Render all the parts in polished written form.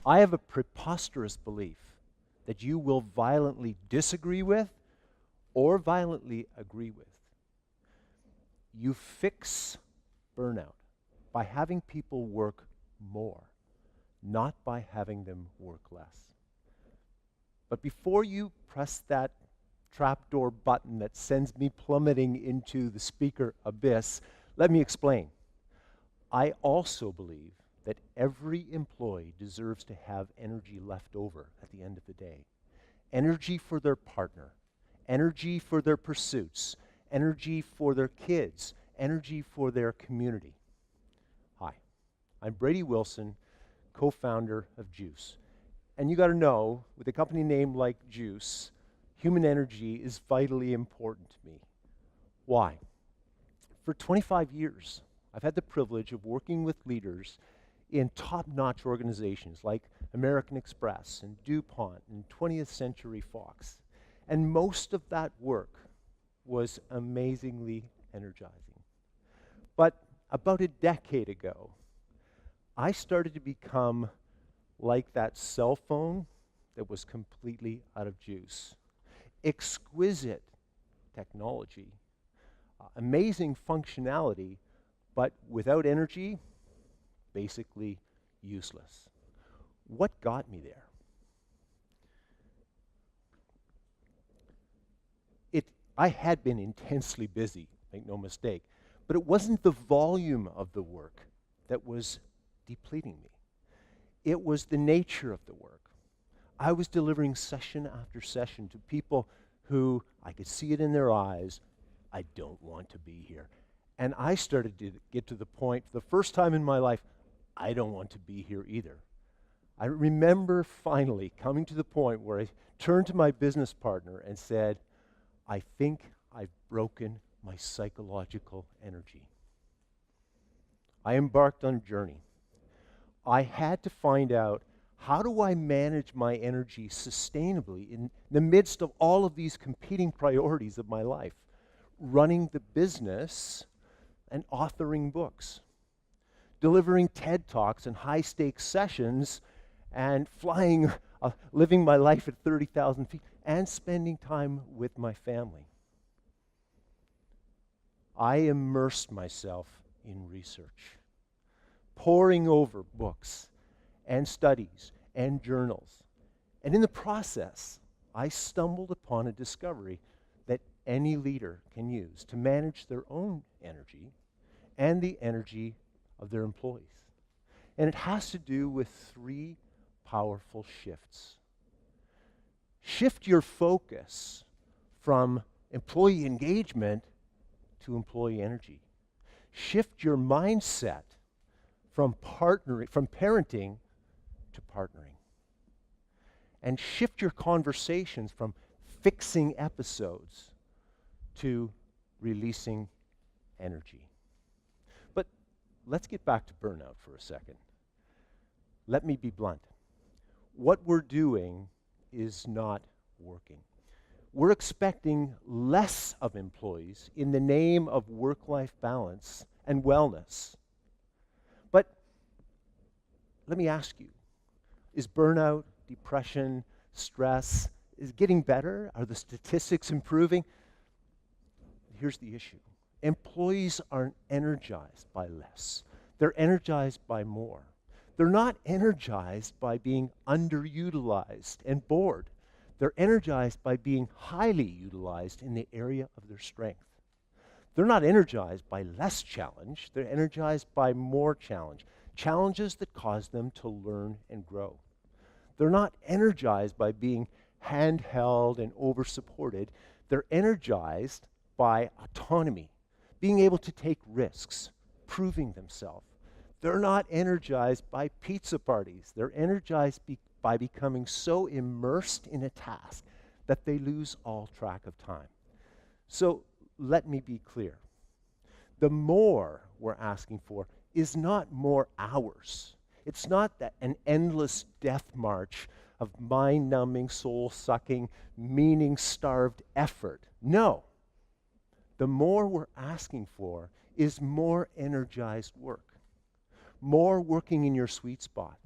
I have a preposterous belief that you will violently disagree with or violently agree with. You fix burnout by having people work more, not by having them work less. But before you press that trapdoor button that sends me plummeting into the speaker abyss, let me explain. I also believe that every employee deserves to have energy left over at the end of the day. Energy for their partner, energy for their pursuits, energy for their kids, energy for their community. Hi, I'm Brady Wilson, co-founder of Juice. And you got to know, with a company name like Juice, human energy is vitally important to me. Why? For 25 years, I've had the privilege of working with leaders in top-notch organizations like American Express and DuPont and 20th Century Fox. And most of that work was amazingly energizing. But about a decade ago, I started to become like that cell phone that was completely out of juice. Exquisite technology, amazing functionality, but without energy, basically useless. What got me there? I had been intensely busy, make no mistake, but it wasn't the volume of the work that was depleting me. It was the nature of the work. I was delivering session after session to people who, I could see it in their eyes, I don't want to be here. And I started to get to the point, for the first time in my life, I don't want to be here either. I remember finally coming to the point where I turned to my business partner and said, I think I've broken my psychological energy. I embarked on a journey. I had to find out, how do I manage my energy sustainably in the midst of all of these competing priorities of my life? Running the business and authoring books, delivering TED Talks and high-stakes sessions, and flying, living my life at 30,000 feet, and spending time with my family. I immersed myself in research, poring over books and studies and journals. And in the process, I stumbled upon a discovery that any leader can use to manage their own energy and the energy of their employees. And it has to do with three powerful shifts. Shift your focus from employee engagement to employee energy. Shift your mindset from parenting to partnering. And shift your conversations from fixing episodes to releasing energy. But let's get back to burnout for a second. Let me be blunt. What we're doing is not working. We're expecting less of employees in the name of work-life balance and wellness. But let me ask you, is burnout, depression, stress, is getting better? Are the statistics improving? Here's the issue. Employees aren't energized by less. They're energized by more. They're not energized by being underutilized and bored. They're energized by being highly utilized in the area of their strength. They're not energized by less challenge. They're energized by more challenge. Challenges that cause them to learn and grow. They're not energized by being handheld and over-supported. They're energized by autonomy, being able to take risks, proving themselves. They're not energized by pizza parties. They're energized by becoming so immersed in a task that they lose all track of time. So let me be clear. The more we're asking for is not more hours. It's not that an endless death march of mind-numbing, soul-sucking, meaning-starved effort. No. The more we're asking for is more energized work. More working in your sweet spot,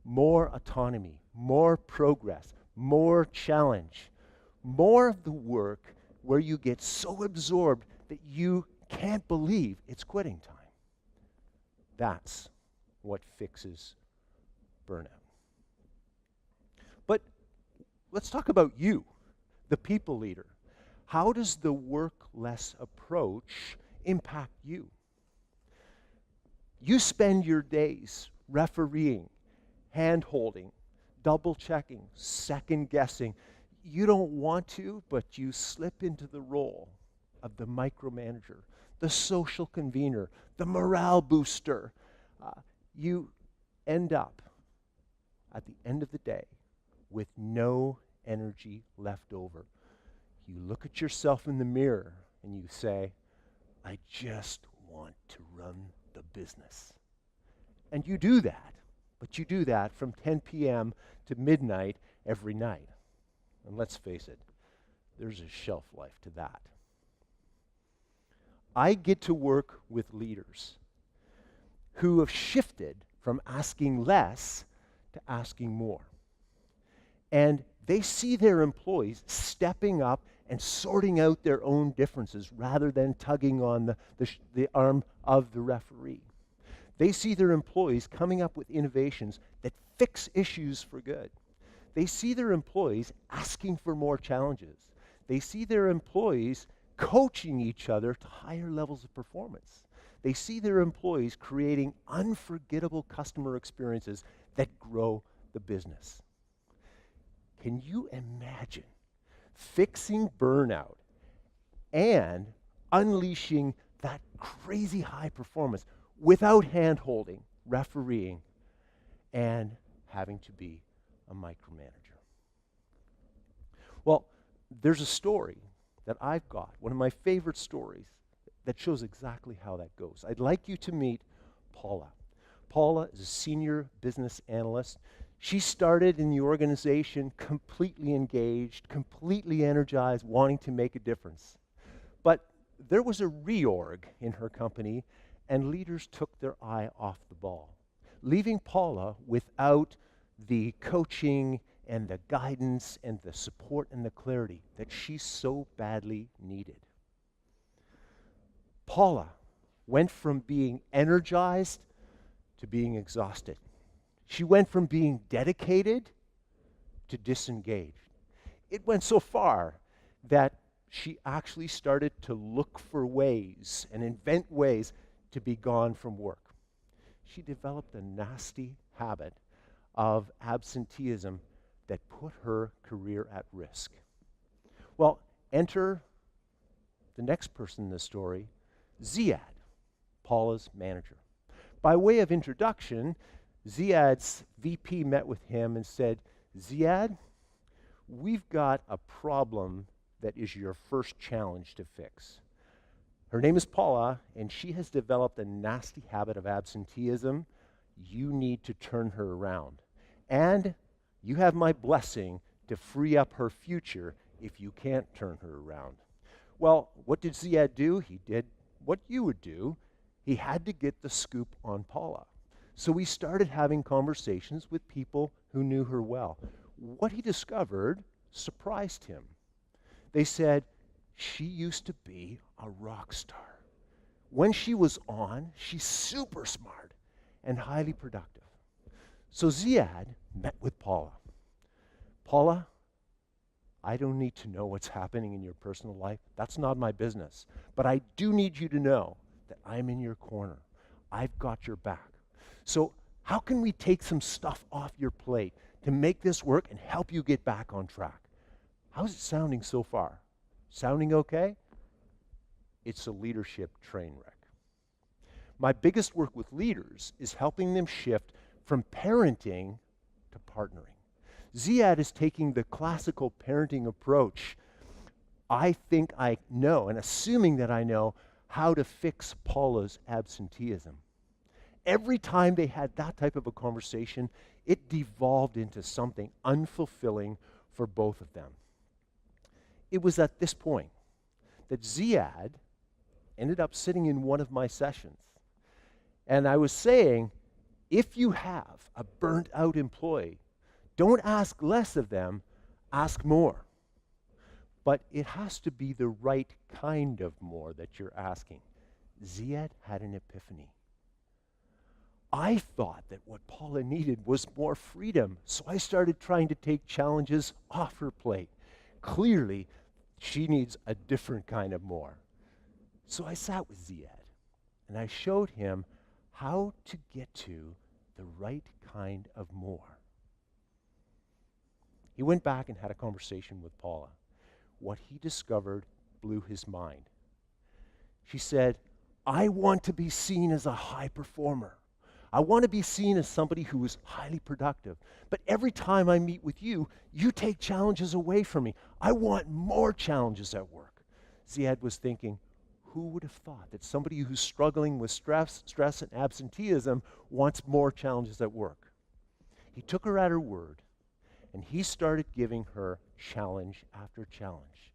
more autonomy, more progress, more challenge, more of the work where you get so absorbed that you can't believe it's quitting time. That's what fixes burnout. But let's talk about you, the people leader. How does the work less approach impact you? You spend your days refereeing, hand-holding, double-checking, second-guessing. You don't want to, but you slip into the role of the micromanager, the social convener, the morale booster. You end up, at the end of the day, with no energy left over. You look at yourself in the mirror and you say, I just want to run the business. And you do that, but you do that from 10 p.m. to midnight every night. And let's face it, there's a shelf life to that. I get to work with leaders who have shifted from asking less to asking more. And they see their employees stepping up and sorting out their own differences rather than tugging on the arm of the referee. They see their employees coming up with innovations that fix issues for good. They see their employees asking for more challenges. They see their employees coaching each other to higher levels of performance. They see their employees creating unforgettable customer experiences that grow the business. Can you imagine fixing burnout and unleashing that crazy high performance without hand-holding, refereeing, and having to be a micromanager? Well, there's a story that I've got, one of my favorite stories, that shows exactly how that goes. I'd like you to meet Paula. Paula is a senior business analyst. She started in the organization completely engaged, completely energized, wanting to make a difference. But there was a reorg in her company, and leaders took their eye off the ball, leaving Paula without the coaching and the guidance and the support and the clarity that she so badly needed. Paula went from being energized to being exhausted. She went from being dedicated to disengaged. It went so far that she actually started to look for ways and invent ways to be gone from work. She developed a nasty habit of absenteeism that put her career at risk. Well, enter the next person in the story, Ziad, Paula's manager. By way of introduction, Ziad's VP met with him and said, Ziad, we've got a problem that is your first challenge to fix. Her name is Paula, and she has developed a nasty habit of absenteeism. You need to turn her around. And you have my blessing to free up her future if you can't turn her around. Well, what did Ziad do? He did what you would do. He had to get the scoop on Paula. So he started having conversations with people who knew her well. What he discovered surprised him. They said, she used to be a rock star. When she was on, she's super smart and highly productive. So Ziad met with Paula. Paula, I don't need to know what's happening in your personal life. That's not my business. But I do need you to know that I'm in your corner. I've got your back. So how can we take some stuff off your plate to make this work and help you get back on track? How's it sounding so far? Sounding okay? It's a leadership train wreck. My biggest work with leaders is helping them shift from parenting to partnering. Ziad is taking the classical parenting approach. I think I know, and assuming that I know, how to fix Paula's absenteeism. Every time they had that type of a conversation, it devolved into something unfulfilling for both of them. It was at this point that Ziad ended up sitting in one of my sessions. And I was saying, If you have a burnt out employee, don't ask less of them, ask more. But it has to be the right kind of more that you're asking. Ziad had an epiphany. I thought that what Paula needed was more freedom, so I started trying to take challenges off her plate. Clearly, she needs a different kind of more. So I sat with Ziad, and I showed him how to get to the right kind of more. He went back and had a conversation with Paula. What he discovered blew his mind. She said, I want to be seen as a high performer. I want to be seen as somebody who is highly productive. But every time I meet with you, you take challenges away from me. I want more challenges at work. Ziad was thinking, who would have thought that somebody who's struggling with stress and absenteeism wants more challenges at work? He took her at her word, and he started giving her challenge after challenge.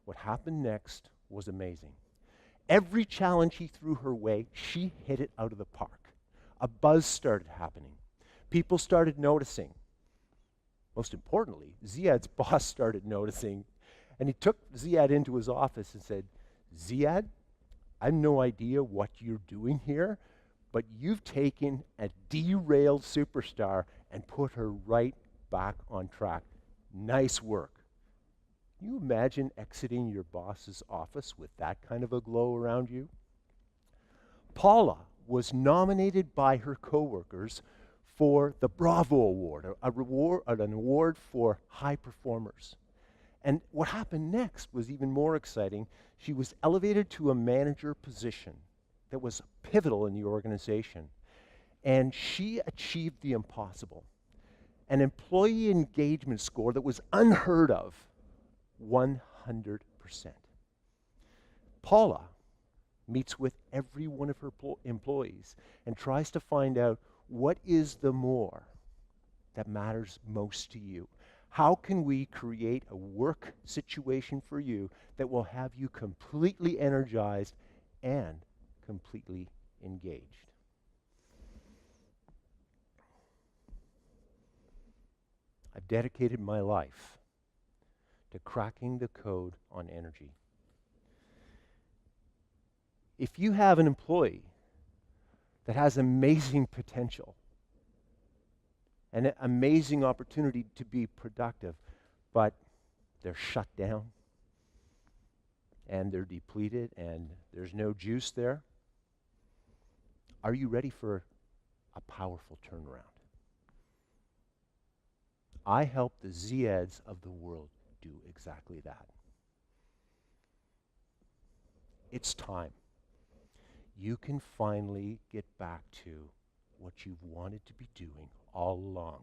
What happened next was amazing. Every challenge he threw her way, she hit it out of the park. A buzz started happening. People started noticing. Most importantly, Ziad's boss started noticing, and he took Ziad into his office and said, Ziad, I have no idea what you're doing here, but you've taken a derailed superstar and put her right back on track. Nice work. Can you imagine exiting your boss's office with that kind of a glow around you? Paula was nominated by her coworkers for the Bravo Award, an award for high performers. And what happened next was even more exciting. She was elevated to a manager position that was pivotal in the organization. And she achieved the impossible. An employee engagement score that was unheard of, 100%. Paula meets with every one of her employees and tries to find out what is the more that matters most to you. How can we create a work situation for you that will have you completely energized and completely engaged? I've dedicated my life to cracking the code on energy. If you have an employee that has amazing potential and an amazing opportunity to be productive, but they're shut down and they're depleted and there's no juice there, are you ready for a powerful turnaround? I help the Ziads of the world do exactly that. It's time. You can finally get back to what you've wanted to be doing all along,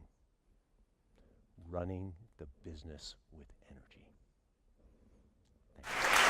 running the business with energy. Thank you.